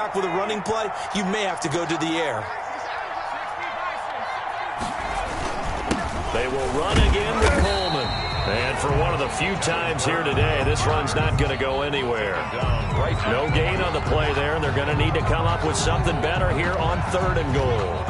with a running play, you may have to go to the air. They will run again with Coleman. And for one of the few times here today, this run's not going to go anywhere. No gain on the play there, and they're going to need to come up with something better here on 3rd and goal.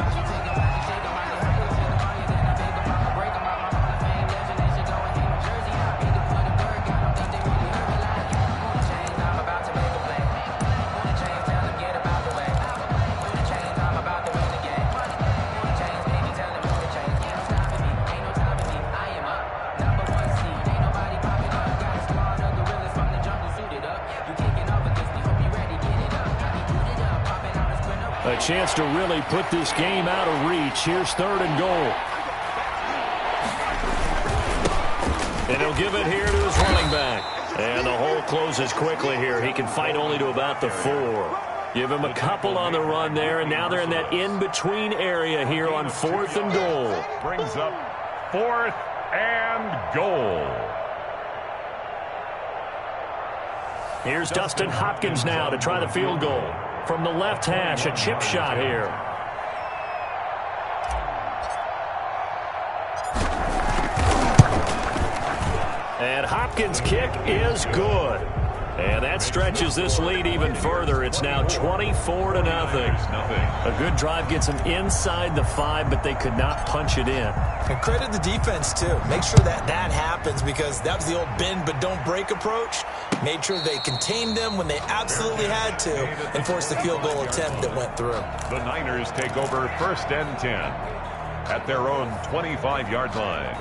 A chance to really put this game out of reach. Here's 3rd and goal. And he'll give it here to his running back. And the hole closes quickly here. He can fight only to about the 4. Give him a couple on the run there, and now they're in that in-between area here on 4th and goal. Brings up 4th and goal. Here's Dustin Hopkins now to try the field goal. From the left hash, a chip shot here. And Hopkins' kick is good. And that stretches this lead even further. It's now 24-0. A good drive gets them inside the 5, but they could not punch it in. And credit the defense, too. Make sure that happens, because that was the old bend but don't break approach. Made sure they contained them when they absolutely had to and forced the field goal attempt that went through. The Niners take over 1st and 10 at their own 25-yard line.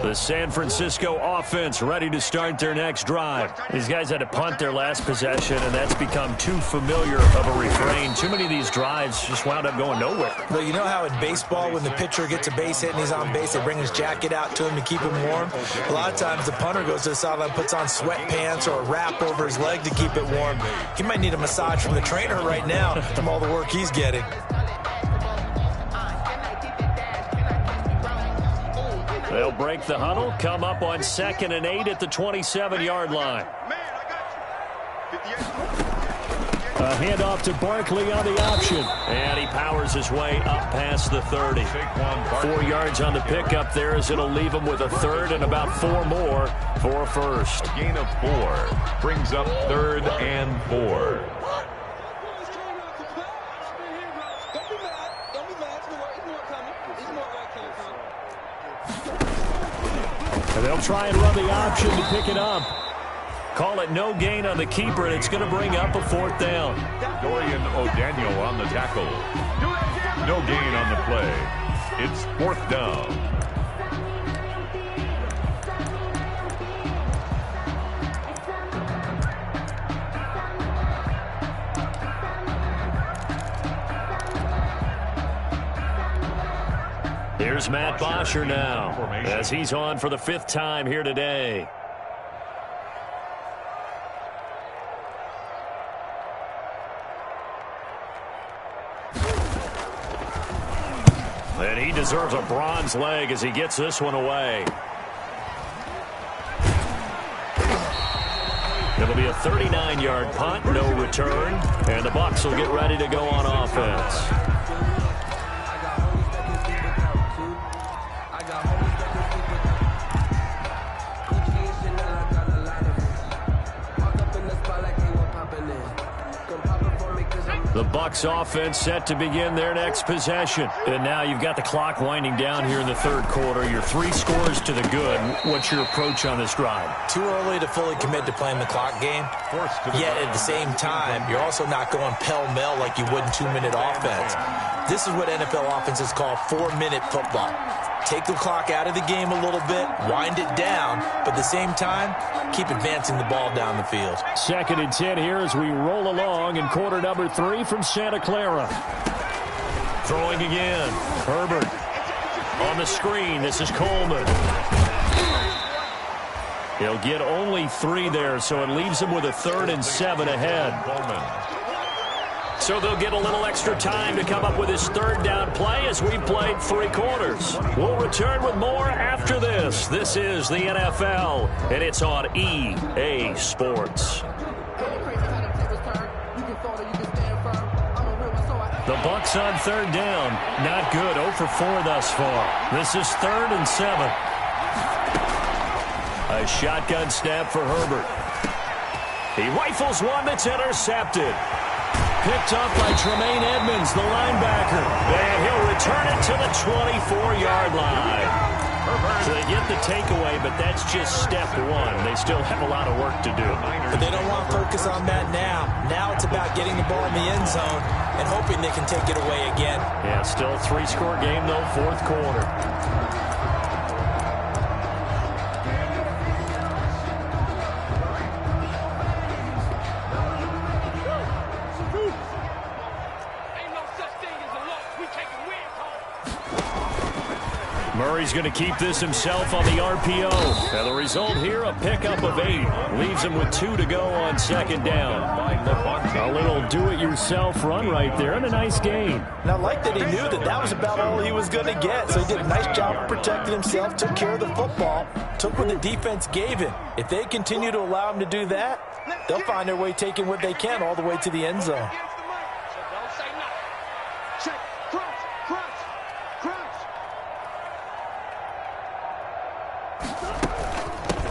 The San Francisco offense ready to start their next drive. These guys had to punt their last possession, and that's become too familiar of a refrain. Too many of these drives just wound up going nowhere. Well, you know how in baseball, when the pitcher gets a base hit and he's on base, they bring his jacket out to him to keep him warm? A lot of times the punter goes to the sideline, puts on sweatpants or a wrap over his leg to keep it warm. He might need a massage from the trainer right now from all the work he's getting. They'll break the huddle, come up on 2nd and 8 at the 27-yard line. A handoff to Barkley on the option. And he powers his way up past the 30. 4 yards on the pickup there, as it'll leave him with a 3rd and about 4 more for a first. A gain of 4 brings up 3rd and 4. And they'll try and run the option to pick it up. Call it no gain on the keeper, and it's going to bring up a 4th down. Dorian O'Daniel on the tackle. No gain on the play. It's 4th down. Here's Matt Bosher now, as he's on for the 5th time here today. And he deserves a bronze leg as he gets this one away. It'll be a 39-yard punt, no return, and the Bucs will get ready to go on offense. The Bucs offense set to begin their next possession. And now you've got the clock winding down here in the 3rd quarter. You're 3 scores to the good. What's your approach on this drive? Too early to fully commit to playing the clock game. Yet at the same time, you're also not going pell-mell like you would in 2-minute offense. This is what NFL offenses call 4-minute football. Take the clock out of the game a little bit, wind it down, but at the same time, keep advancing the ball down the field. 2nd and 10 here as we roll along in quarter number 3 from Santa Clara. Throwing again. Herbert on the screen. This is Coleman. He'll get only 3 there, so it leaves him with a 3rd and 7 ahead. So they'll get a little extra time to come up with his third down play as we've played 3 quarters. We'll return with more after this. This is the NFL, and it's on EA Sports. The Bucs on third down. Not good. 0 for 4 thus far. This is 3rd and 7. A shotgun snap for Herbert. He rifles one that's intercepted. Picked up by Tremaine Edmonds, the linebacker. And he'll return it to the 24-yard line. So they get the takeaway, but that's just step 1. They still have a lot of work to do. But they don't want to focus on that now. Now it's about getting the ball in the end zone and hoping they can take it away again. Yeah, still a 3-score game, though, 4th quarter. Murray's going to keep this himself on the RPO. Now the result here, a pickup of 8. Leaves him with 2 to go on 2nd down. A little do-it-yourself run right there and a nice gain. And I like that he knew that that was about all he was going to get. So he did a nice job of protecting himself, took care of the football, took what the defense gave him. If they continue to allow him to do that, they'll find their way taking what they can all the way to the end zone.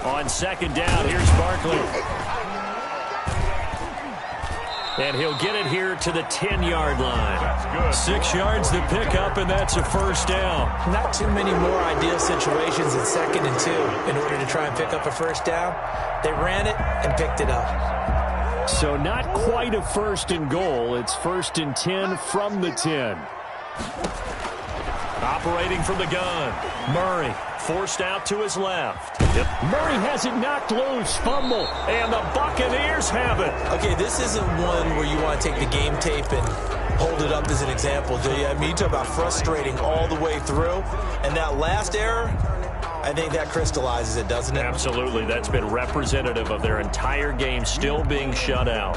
On 2nd down, here's Barkley. And he'll get it here to the 10-yard line. 6 yards to pick up, and that's a 1st down. Not too many more ideal situations in 2nd and 2 in order to try and pick up a 1st down. They ran it and picked it up. So not quite a 1st and goal. It's 1st and 10 from the 10. Operating from the gun. Murray forced out to his left. Murray has it knocked loose. Fumble. And the Buccaneers have it. Okay, this isn't one where you want to take the game tape and hold it up as an example, do you? I mean, you talk about frustrating all the way through. And that last error, I think that crystallizes it, doesn't it? Absolutely. That's been representative of their entire game still being shut out.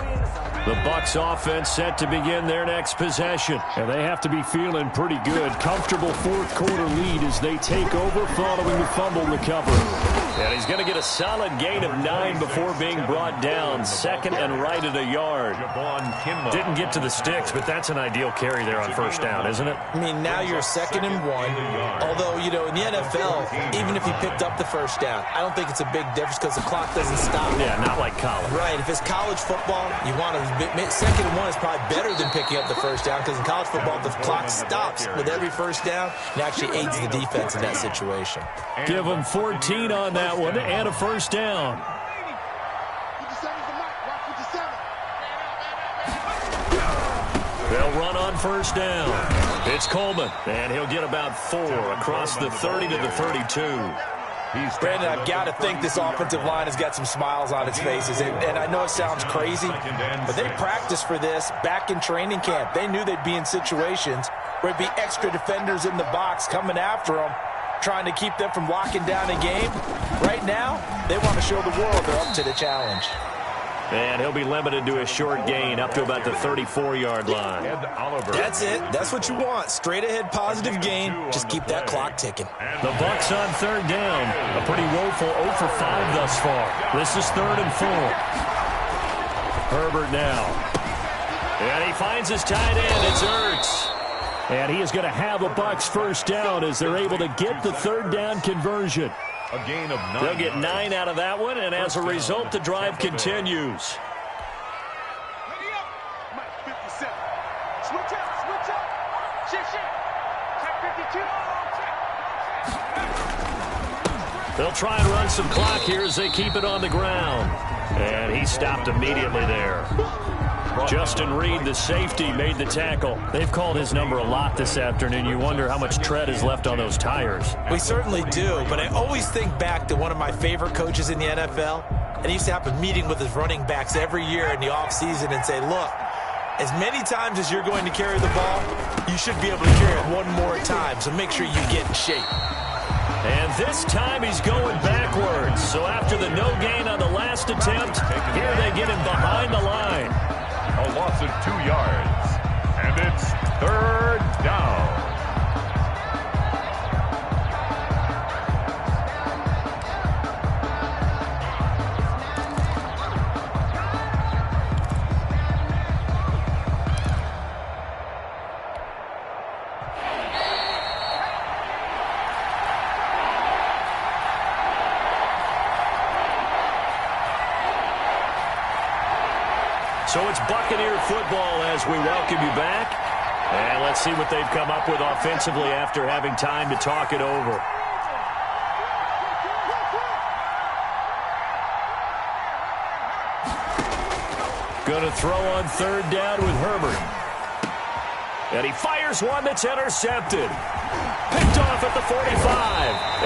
The Bucs offense set to begin their next possession. And they have to be feeling pretty good. Comfortable 4th quarter lead as they take over following the fumble recovery. And he's going to get a solid gain of 9 before being brought down. 2nd and right at a yard. Didn't get to the sticks, but that's an ideal carry there on 1st down, isn't it? I mean, now you're 2nd and 1. Although, you know, in the NFL, even if he picked up the 1st down, I don't think it's a big difference because the clock doesn't stop. Yeah, not like college. Right. If it's college football, you want to 2nd and 1 is probably better than picking up the 1st down because in college football, the clock stops with every 1st down and actually aids the defense in that situation. Give them 14 on that one and a 1st down. They'll run on 1st down. It's Coleman, and he'll get about 4 across the 30 to the 32. Brandon, I've got to think this offensive line has got some smiles on its faces. And I know it sounds crazy, but they practiced for this back in training camp. They knew they'd be in situations where it'd be extra defenders in the box coming after them, trying to keep them from locking down a game. Right now, they want to show the world they're up to the challenge. And he'll be limited to a short gain up to about the 34-yard line. That's it. That's what you want. Straight ahead positive gain. Just keep that clock ticking. The Bucs on 3rd down. A pretty woeful 0 for 5 thus far. This is 3rd and 4. Herbert now. And he finds his tight end. It's Ertz. And he is going to have a Bucs 1st down as they're able to get the 3rd down conversion. A gain of 9. They'll get 9 out of that one, and as a result, the drive continues. They'll try and run some clock here as they keep it on the ground. And he stopped immediately there. Justin Reed, the safety, made the tackle. They've called his number a lot this afternoon. You wonder how much tread is left on those tires. We certainly do, but I always think back to one of my favorite coaches in the NFL, and he used to have a meeting with his running backs every year in the offseason and say, look, as many times as you're going to carry the ball, you should be able to carry it one more time, so make sure you get in shape. And this time he's going backwards. So after the no gain on the last attempt, here they get him behind the line. A loss of 2 yards. And it's third down. So it's Buccaneer football as we welcome you back. And let's see what they've come up with offensively after having time to talk it over. Going to throw on third down with Herbert. And he fires one that's intercepted. Picked off at the 45.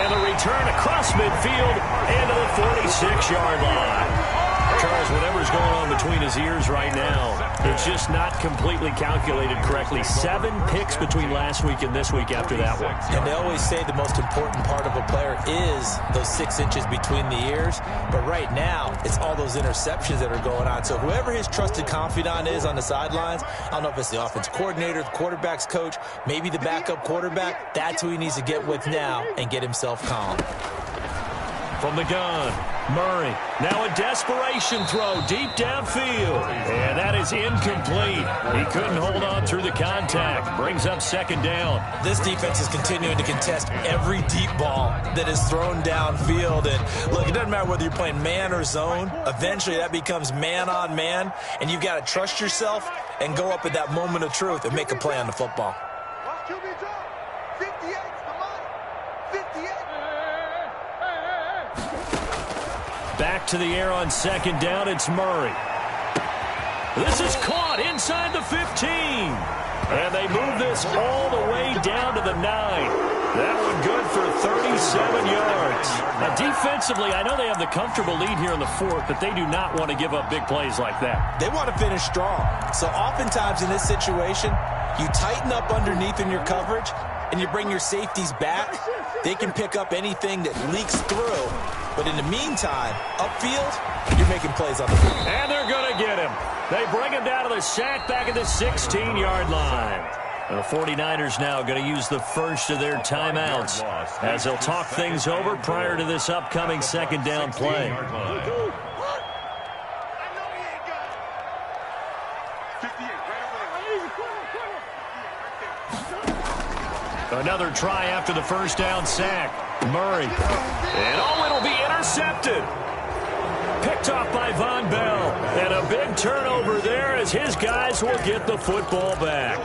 And the return across midfield into the 46-yard line. Charles, whatever's going on between his ears right now, it's just not completely calculated correctly. 7 picks between last week and this week after that one. And they always say the most important part of a player is those 6 inches between the ears. But right now, it's all those interceptions that are going on. So whoever his trusted confidant is on the sidelines, I don't know if it's the offensive coordinator, the quarterback's coach, maybe the backup quarterback, that's who he needs to get with now and get himself calm. From the gun, Murray. Now a desperation throw deep downfield. And that is incomplete. He couldn't hold on through the contact. Brings up second down. This defense is continuing to contest every deep ball that is thrown downfield. And look, it doesn't matter whether you're playing man or zone. Eventually that becomes man on man. And you've got to trust yourself and go up at that moment of truth and make a play on the football. Back to the air on second down, it's Murray. This is caught inside the 15. And they move this all the way down to the 9. That one good for 37 yards. Now, defensively, I know they have the comfortable lead here in the 4th, but they do not want to give up big plays like that. They want to finish strong. So oftentimes in this situation, you tighten up underneath in your coverage, and you bring your safeties back. They can pick up anything that leaks through. But in the meantime, upfield, you're making plays on the field. And they're going to get him. They bring him down to the sack back at the 16-yard line. The 49ers now going to use the first of their timeouts as they'll talk things over prior to this upcoming second down play. Another try after the first down sack. Murray. And it'll be intercepted. Picked off by Von Bell. And a big turnover there as his guys will get the football back.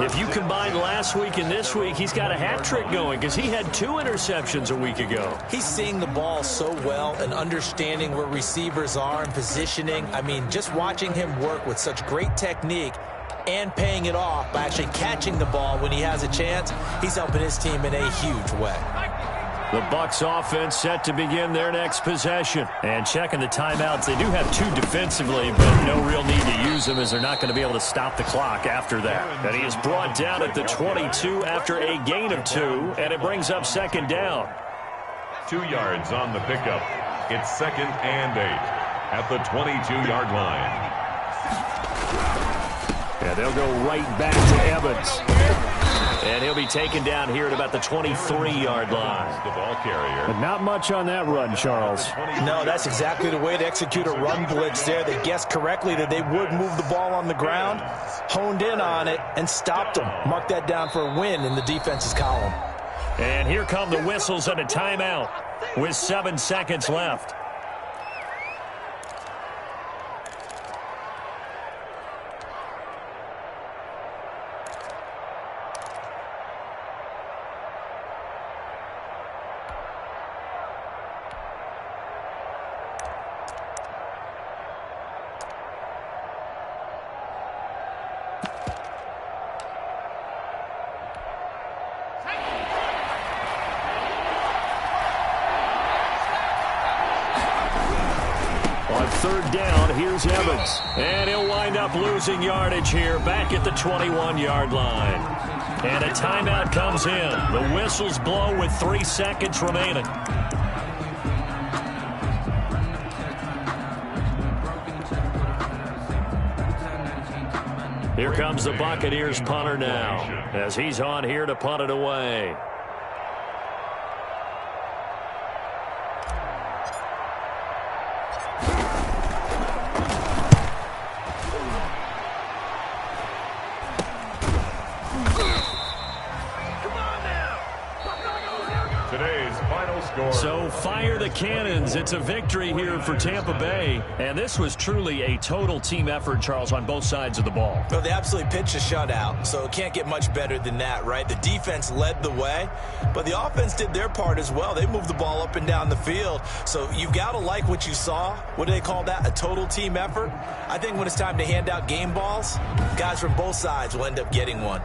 If you combine last week and this week, he's got a hat trick going because he had 2 interceptions a week ago. He's seeing the ball so well and understanding where receivers are and positioning. I mean, just watching him work with such great technique and paying it off by actually catching the ball when he has a chance, he's helping his team in a huge way. The Bucs offense set to begin their next possession. And checking the timeouts, they do have 2 defensively, but no real need to use them as they're not going to be able to stop the clock after that. And he is brought down at the 22 after a gain of 2, and it brings up second down. 2 yards on the pickup. It's 2nd and 8 at the 22-yard line. And they'll go right back to Evans. And he'll be taken down here at about the 23-yard line. The ball carrier. But not much on that run, Charles. No, that's exactly the way to execute a run blitz there. They guessed correctly that they would move the ball on the ground, honed in on it, and stopped them. Mark that down for a win in the defense's column. And here come the whistles and a timeout with 7 seconds left. Third down, here's Evans. And he'll wind up losing yardage here back at the 21-yard line. And a timeout comes in. The whistles blow with 3 seconds remaining. Here comes the Buccaneers punter now, as he's on here to punt it away. So fire the cannons. It's a victory here for Tampa Bay. And this was truly a total team effort, Charles, on both sides of the ball. Well, they absolutely pitched a shutout, so it can't get much better than that, right? The defense led the way, but the offense did their part as well. They moved the ball up and down the field. So you've got to like what you saw. What do they call that? A total team effort? I think when it's time to hand out game balls, guys from both sides will end up getting one.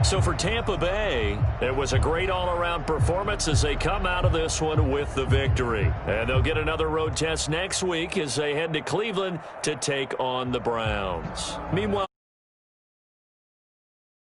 So for Tampa Bay, it was a great all-around performance as they come out of this one with the victory. And they'll get another road test next week as they head to Cleveland to take on the Browns. Meanwhile,